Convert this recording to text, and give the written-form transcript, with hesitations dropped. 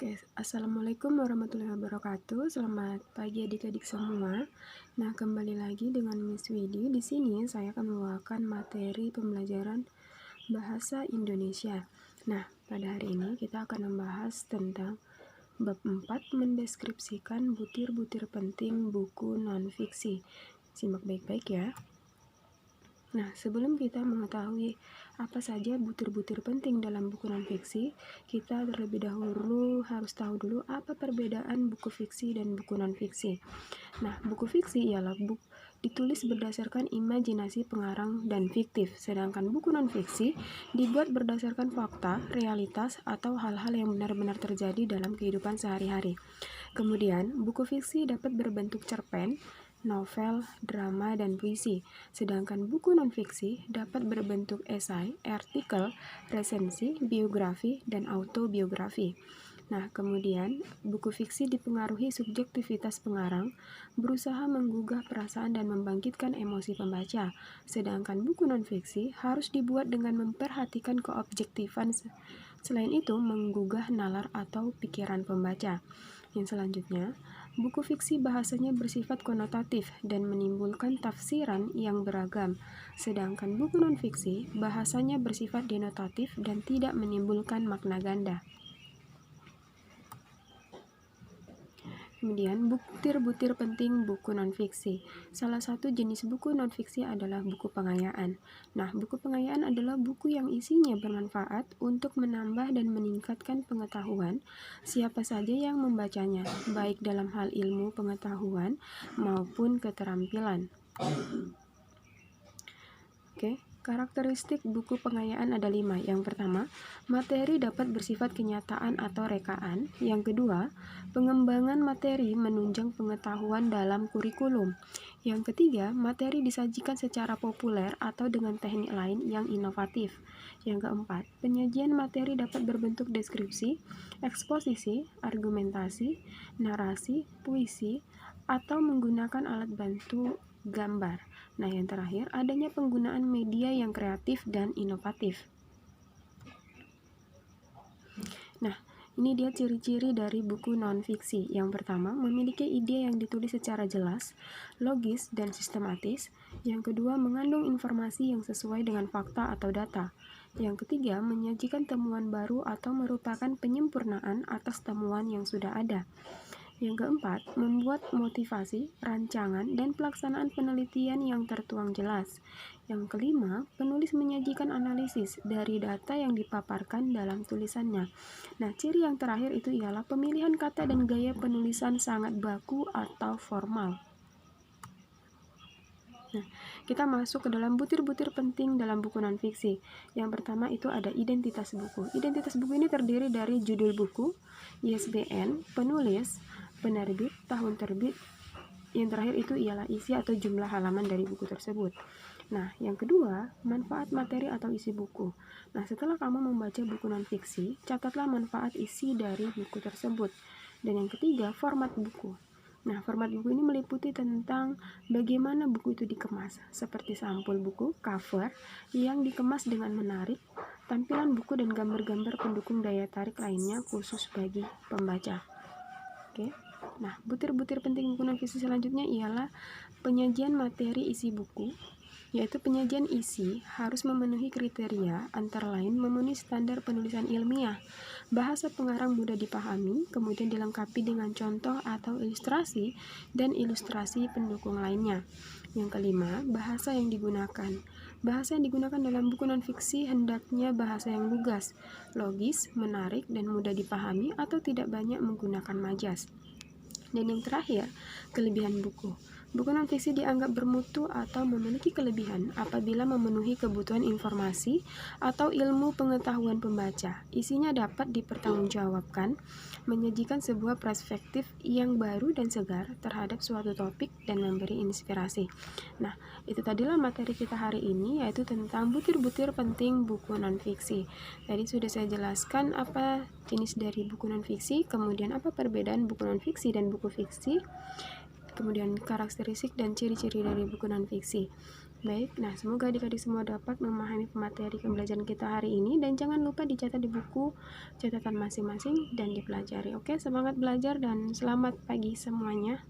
Oke, assalamualaikum warahmatullahi wabarakatuh. Selamat pagi adik-adik semua. Nah, kembali lagi dengan Miss Widi. Di sini saya akan membawakan materi pembelajaran bahasa Indonesia. Nah, pada hari ini kita akan membahas tentang bab 4, mendeskripsikan butir-butir penting buku non-fiksi. Simak baik-baik ya. Nah, sebelum kita mengetahui apa saja butir-butir penting dalam buku non-fiksi, kita terlebih dahulu harus tahu dulu apa perbedaan buku fiksi dan buku non-fiksi. Nah, buku fiksi ialah buku ditulis berdasarkan imajinasi pengarang dan fiktif, sedangkan buku non-fiksi dibuat berdasarkan fakta, realitas, atau hal-hal yang benar-benar terjadi dalam kehidupan sehari-hari. Kemudian, buku fiksi dapat berbentuk cerpen, novel, drama, dan puisi, sedangkan buku non-fiksi dapat berbentuk esai, artikel, resensi, biografi, dan autobiografi. Nah, kemudian, buku fiksi dipengaruhi subjektivitas pengarang, berusaha menggugah perasaan dan membangkitkan emosi pembaca, sedangkan buku non-fiksi harus dibuat dengan memperhatikan keobjektifan, selain itu menggugah nalar atau pikiran pembaca. Yang selanjutnya, buku fiksi bahasanya bersifat konotatif dan menimbulkan tafsiran yang beragam, sedangkan buku non-fiksi bahasanya bersifat denotatif dan tidak menimbulkan makna ganda. Kemudian, butir-butir penting buku non-fiksi. Salah satu jenis buku non-fiksi adalah buku pengayaan. Nah, buku pengayaan adalah buku yang isinya bermanfaat untuk menambah dan meningkatkan pengetahuan siapa saja yang membacanya, baik dalam hal ilmu pengetahuan maupun keterampilan. Oke. Karakteristik buku pengayaan ada 5. Yang pertama, materi dapat bersifat kenyataan atau rekaan. Yang kedua, pengembangan materi menunjang pengetahuan dalam kurikulum. Yang ketiga, materi disajikan secara populer atau dengan teknik lain yang inovatif. Yang keempat, penyajian materi dapat berbentuk deskripsi, eksposisi, argumentasi, narasi, puisi, atau menggunakan alat bantu gambar. Nah, yang terakhir, adanya penggunaan media yang kreatif dan inovatif. Nah, ini dia ciri-ciri dari buku non-fiksi. Yang pertama, memiliki ide yang ditulis secara jelas, logis, dan sistematis. Yang kedua, mengandung informasi yang sesuai dengan fakta atau data. Yang ketiga, menyajikan temuan baru atau merupakan penyempurnaan atas temuan yang sudah ada. Yang keempat, membuat motivasi, rancangan, dan pelaksanaan penelitian yang tertuang jelas. Yang kelima, penulis menyajikan analisis dari data yang dipaparkan dalam tulisannya. Nah, ciri yang terakhir itu ialah pemilihan kata dan gaya penulisan sangat baku atau formal. Nah, kita masuk ke dalam butir-butir penting dalam buku non-fiksi. Yang pertama itu ada identitas buku. Identitas buku ini terdiri dari judul buku, ISBN, penulis, penerbit, tahun terbit. Yang terakhir itu ialah isi atau jumlah halaman dari buku tersebut. Nah, yang kedua, manfaat materi atau isi buku. Nah, setelah kamu membaca buku non-fiksi, catatlah manfaat isi dari buku tersebut. Dan yang ketiga, format buku. Nah, format buku ini meliputi tentang bagaimana buku itu dikemas, seperti sampul buku, cover, yang dikemas dengan menarik, tampilan buku dan gambar-gambar pendukung daya tarik lainnya khusus bagi pembaca. Oke. Nah, butir-butir penting buku non-fiksi selanjutnya ialah penyajian materi isi buku, yaitu penyajian isi harus memenuhi kriteria antara lain memenuhi standar penulisan ilmiah, bahasa pengarang mudah dipahami, kemudian dilengkapi dengan contoh atau ilustrasi dan ilustrasi pendukung lainnya. Yang kelima, bahasa yang digunakan. Bahasa yang digunakan dalam buku non-fiksi hendaknya bahasa yang lugas, logis, menarik, dan mudah dipahami atau tidak banyak menggunakan majas. Dan yang terakhir, kelebihan buku. Buku non-fiksi dianggap bermutu atau memiliki kelebihan apabila memenuhi kebutuhan informasi atau ilmu pengetahuan pembaca. Isinya dapat dipertanggungjawabkan, menyajikan sebuah perspektif yang baru dan segar terhadap suatu topik dan memberi inspirasi. Nah, itu tadilah materi kita hari ini, yaitu tentang butir-butir penting buku non-fiksi. Tadi sudah saya jelaskan apa jenis dari buku non-fiksi, kemudian apa perbedaan buku non-fiksi dan buku fiksi, kemudian karakteristik dan ciri-ciri dari buku non-fiksi. Baik, nah semoga adik-adik semua dapat memahami pemateri pembelajaran kita hari ini, dan jangan lupa dicatat di buku catatan masing-masing dan dipelajari. Oke, semangat belajar dan selamat pagi semuanya.